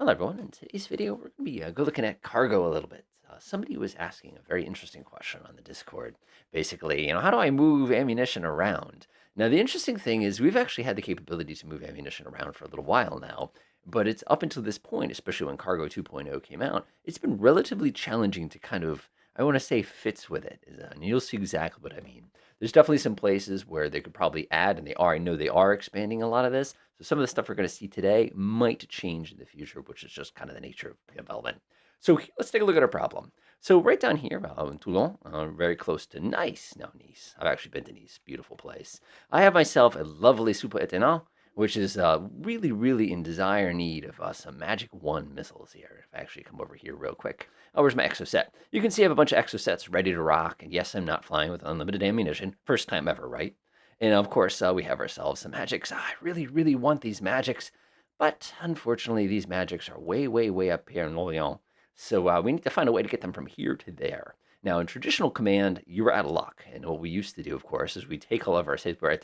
Hello, everyone. In today's video, we're going to be looking at cargo a little bit. Somebody was asking a very interesting question on the Discord. Basically, how do I move ammunition around? Now, the interesting thing is we've actually had the capability to move ammunition around for a little while now, but it's up until this point, especially when Cargo 2.0 came out, it's been relatively challenging to kind of, I want to say, fits with it. And you'll see exactly what I mean. There's definitely some places where they could probably add, and they are. I know they are expanding a lot of this. So some of the stuff we're going to see today might change in the future, which is just kind of the nature of development. So let's take a look at our problem. So right down here in Toulon, very close to Nice. Now Nice, I've actually been to Nice, beautiful place. I have myself a lovely super étonnant, which is really, really in dire need of some Magic 1 missiles here. If I actually come over here real quick. Oh, where's my exoset? You can see I have a bunch of exosets ready to rock. And yes, I'm not flying with unlimited ammunition. First time ever, right? And of course, we have ourselves some magics. I really, really want these magics, but unfortunately, these magics are way, way, way up here in Lorient. So we need to find a way to get them from here to there. Now, in traditional command, you were out of luck. And what we used to do, of course, is we'd take all of our Super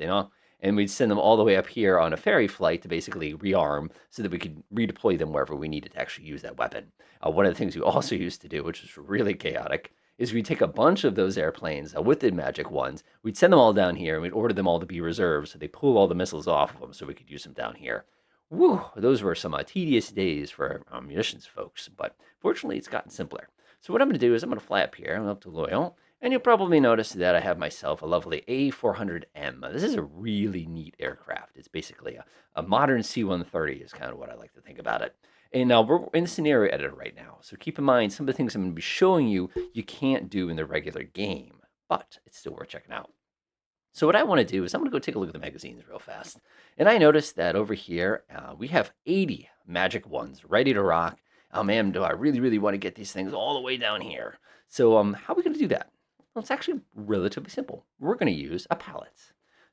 and we'd send them all the way up here on a ferry flight to basically rearm so that we could redeploy them wherever we needed to actually use that weapon. One of the things we also used to do, which was really chaotic, is we'd take a bunch of those airplanes with the magic ones, we'd send them all down here, and we'd order them all to be reserved so they pull all the missiles off of them so we could use them down here. Woo, those were some tedious days for munitions folks, but fortunately it's gotten simpler. So what I'm going to do is I'm going to fly up here, I'm up to Lorient, and you'll probably notice that I have myself a lovely A400M. This is a really neat aircraft. It's basically a modern C-130 is kind of what I like to think about it. And now we're in the scenario editor right now. So keep in mind some of the things I'm going to be showing you, you can't do in the regular game, but it's still worth checking out. So what I want to do is I'm going to go take a look at the magazines real fast. And I noticed that over here, we have 80 Magic ones ready to rock. Oh man, do I really, really want to get these things all the way down here. So how are we going to do that? Well, it's actually relatively simple. We're going to use a pallet.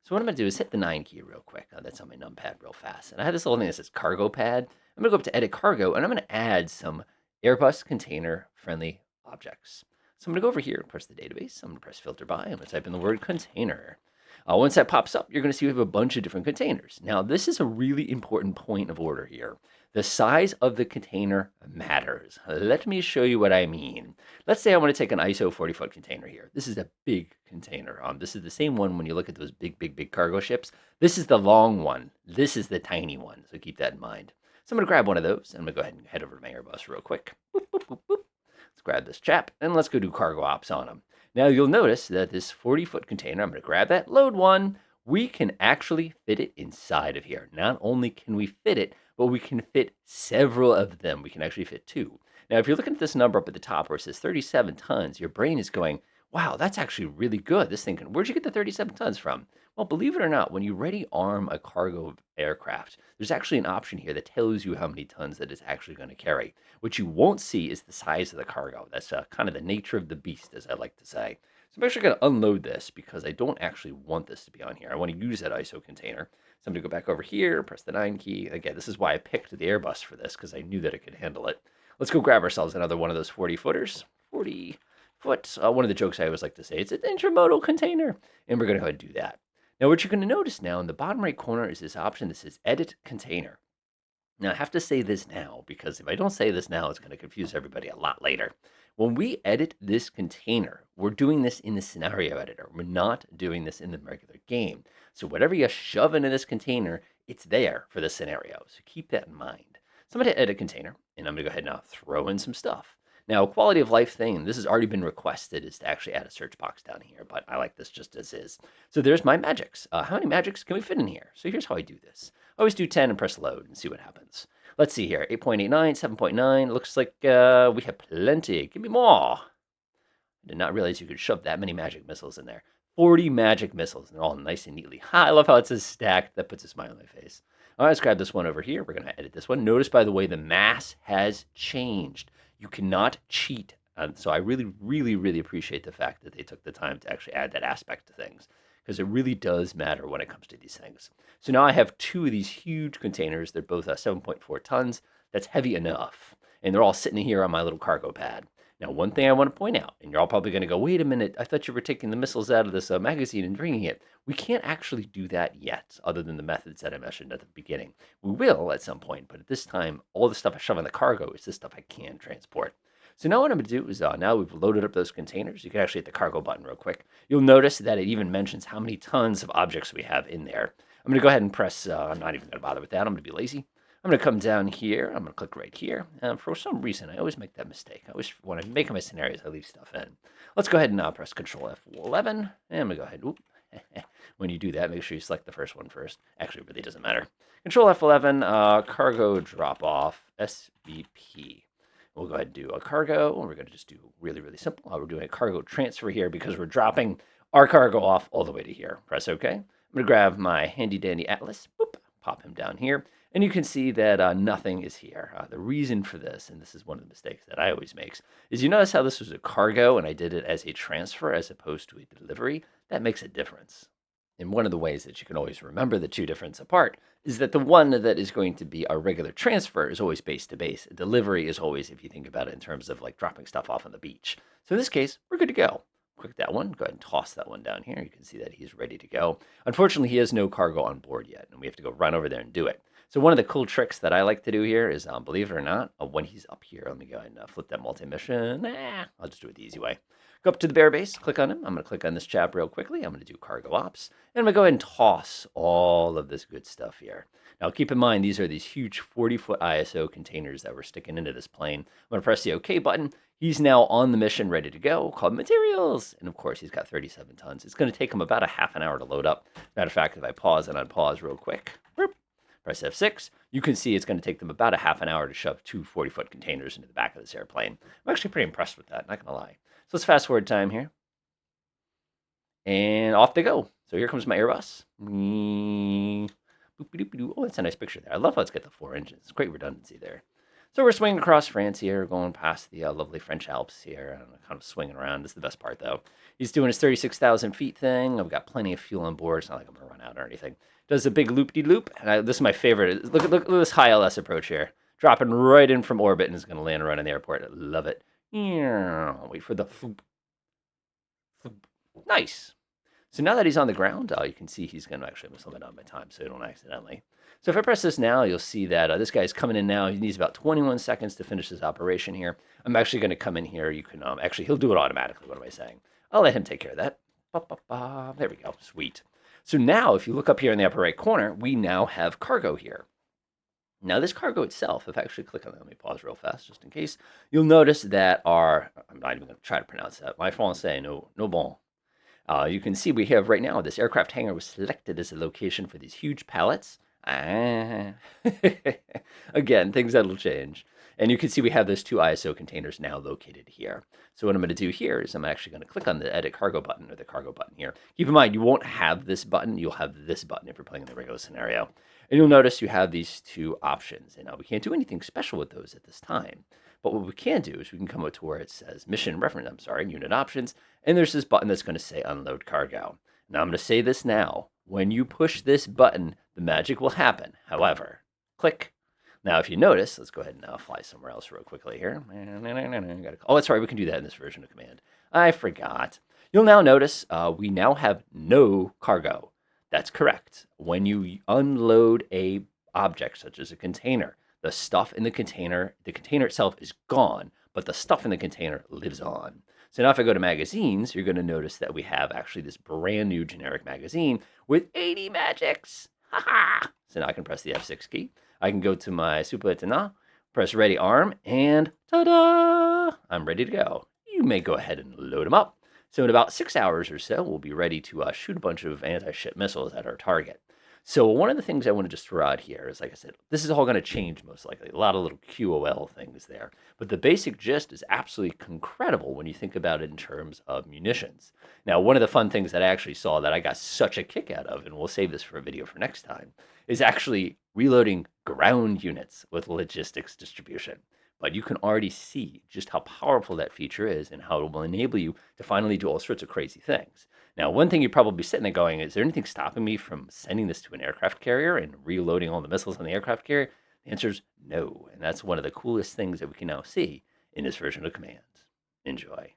So what I'm going to do is hit the 9 key real quick. That's on my numpad real fast. And I have this little thing that says cargo pad. I'm going to go up to edit cargo, and I'm going to add some Airbus container friendly objects. So I'm going to go over here and press the database. I'm going to press filter by. I'm going to type in the word container. Once that pops up, you're going to see we have a bunch of different containers. Now, this is a really important point of order here. The size of the container matters. Let me show you what I mean. Let's say I want to take an ISO 40-foot container here. This is a big container. This is the same one when you look at those big, big, big cargo ships. This is the long one. This is the tiny one, so keep that in mind. So I'm going to grab one of those, and I'm going to go ahead and head over to my Airbus real quick. Boop, boop, boop, boop. Let's grab this chap, and let's go do cargo ops on him. Now you'll notice that this 40-foot container, I'm going to grab that, load one, we can actually fit it inside of here. Not only can we fit it, but we can fit several of them. We can actually fit two. Now, if you're looking at this number up at the top where it says 37 tons, your brain is going, wow, that's actually really good. This thing where'd you get the 37 tons from? Well, believe it or not, when you ready arm a cargo aircraft, there's actually an option here that tells you how many tons that it's actually going to carry. What you won't see is the size of the cargo. That's kind of the nature of the beast, as I like to say. So I'm actually going to unload this because I don't actually want this to be on here. I want to use that ISO container. So I'm going to go back over here, press the 9 key. Again, this is why I picked the Airbus for this, because I knew that it could handle it. Let's go grab ourselves another one of those 40-footers. 40 foot. One of the jokes I always like to say, it's an intermodal container. And we're going to go ahead and do that. Now, what you're going to notice now in the bottom right corner is this option that says Edit Container. Now, I have to say this now, because if I don't say this now, it's going to confuse everybody a lot later. When we edit this container, we're doing this in the scenario editor. We're not doing this in the regular game. So whatever you shove into this container, it's there for the scenario. So keep that in mind. So I'm going to edit container, and I'm going to go ahead and now throw in some stuff. Now, a quality of life thing, and this has already been requested, is to actually add a search box down here, but I like this just as is. So there's my magics. How many magics can we fit in here? So here's how I do this. I always do 10 and press load and see what happens. Let's see here, 8.89, 7.9. Looks like we have plenty. Give me more. I did not realize you could shove that many magic missiles in there. 40 magic missiles, and they're all nice and neatly. I love how it says stacked. That puts a smile on my face. All right, let's grab this one over here. We're going to edit this one. Notice, by the way, the mass has changed. You cannot cheat. So I really, really, really appreciate the fact that they took the time to actually add that aspect to things, because it really does matter when it comes to these things. So now I have two of these huge containers. They're both 7.4 tons. That's heavy enough. And they're all sitting here on my little cargo pad. Now, one thing I want to point out, and you're all probably going to go, wait a minute, I thought you were taking the missiles out of this magazine and bringing it. We can't actually do that yet, other than the methods that I mentioned at the beginning. We will at some point, but at this time, all the stuff I shove on the cargo is the stuff I can transport. So now what I'm going to do is now we've loaded up those containers. You can actually hit the cargo button real quick. You'll notice that it even mentions how many tons of objects we have in there. I'm going to go ahead and press, I'm not even going to bother with that. I'm going to be lazy. I'm going to come down here. I'm going to click right here. And for some reason, I always make that mistake. I always, when I make my scenarios, I leave stuff in. Let's go ahead and now press Control F11. And I'm going to go ahead. Oop. When you do that, make sure you select the first one first. Actually, it really doesn't matter. Control F11, cargo drop off, SVP. We'll go ahead and do a cargo. We're going to just do really, really simple. We're doing a cargo transfer here because we're dropping our cargo off all the way to here. Press OK. I'm going to grab my handy dandy atlas. Boop, pop him down here. And you can see that nothing is here. The reason for this, and this is one of the mistakes that I always make, is you notice how this was a cargo and I did it as a transfer as opposed to a delivery? That makes a difference. And one of the ways that you can always remember the two differences apart is that the one that is going to be a regular transfer is always base to base. A delivery is always, if you think about it in terms of like dropping stuff off on the beach. So in this case, we're good to go. Click that one. Go ahead and toss that one down here. You can see that he's ready to go. Unfortunately, he has no cargo on board yet, and we have to go run over there and do it. So one of the cool tricks that I like to do here is, believe it or not, when he's up here, let me go ahead and flip that multi-mission. I'll just do it the easy way. Go up to the Airbase, click on him. I'm going to click on this chap real quickly. I'm going to do cargo ops, and I'm going to go ahead and toss all of this good stuff here. Now, keep in mind, these are these huge 40-foot ISO containers that we're sticking into this plane. I'm going to press the OK button. He's now on the mission, ready to go, called materials. And of course, he's got 37 tons. It's going to take him about a half an hour to load up. Matter of fact, if I pause and unpause real quick, press F6, you can see it's going to take them about a half an hour to shove two 40-foot containers into the back of this airplane. I'm actually pretty impressed with that, not going to lie. So let's fast forward time here. And off they go. So here comes my Airbus. Oh, that's a nice picture there. I love how it's got the 4 engines. It's great redundancy there. So we're swinging across France here, going past the lovely French Alps here, and kind of swinging around. This is the best part, though. He's doing his 36,000 feet thing. I've got plenty of fuel on board. It's not like I'm going to run out or anything. Does a big loop-de-loop. And this is my favorite. Look at this high LS approach here. Dropping right in from orbit and is going to land right in the airport. I love it. Wait for the floop. Nice. So now that he's on the ground, you can see he's going to actually slow down my time so I don't accidentally. So if I press this now, you'll see that this guy's coming in now. He needs about 21 seconds to finish his operation here. I'm actually going to come in here. You can actually, he'll do it automatically. What am I saying? I'll let him take care of that. There we go. Sweet. So now if you look up here in the upper right corner, we now have cargo here. Now this cargo itself, if I actually click on it, let me pause real fast just in case, you'll notice that I'm not even going to try to pronounce that. My Francais, no bon. You can see we have right now, this aircraft hangar was selected as a location for these huge pallets. Again, things that'll change. And you can see we have those 2 ISO containers now located here. So what I'm going to do here is I'm actually going to click on the Edit Cargo button, or the cargo button here. Keep in mind, you won't have this button. You'll have this button if you're playing in the regular scenario. And you'll notice you have these 2 options. And now we can't do anything special with those at this time. But what we can do is we can come up to where it says unit options. And there's this button that's going to say unload cargo. Now I'm going to say this now. When you push this button, the magic will happen. However, click. Now, if you notice, let's go ahead and now fly somewhere else real quickly here. Oh, that's right. We can do that in this version of command. I forgot. You'll now notice we now have no cargo. That's correct. When you unload a object, such as a container, the stuff in the container itself is gone, but the stuff in the container lives on. So now if I go to magazines, you're going to notice that we have actually this brand new generic magazine with 80 magics. Ha ha! So now I can press the F6 key. I can go to my super-lieutenant, press ready arm, and ta-da! I'm ready to go. You may go ahead and load them up. So in about 6 hours or so, we'll be ready to shoot a bunch of anti-ship missiles at our target. So one of the things I want to just throw out here is, like I said, this is all going to change most likely. A lot of little QOL things there. But the basic gist is absolutely incredible when you think about it in terms of munitions. Now, one of the fun things that I actually saw that I got such a kick out of, and we'll save this for a video for next time, is actually reloading ground units with logistics distribution. But you can already see just how powerful that feature is and how it will enable you to finally do all sorts of crazy things. Now, one thing you're probably sitting there going, is there anything stopping me from sending this to an aircraft carrier and reloading all the missiles on the aircraft carrier? The answer is no. And that's one of the coolest things that we can now see in this version of command. Enjoy.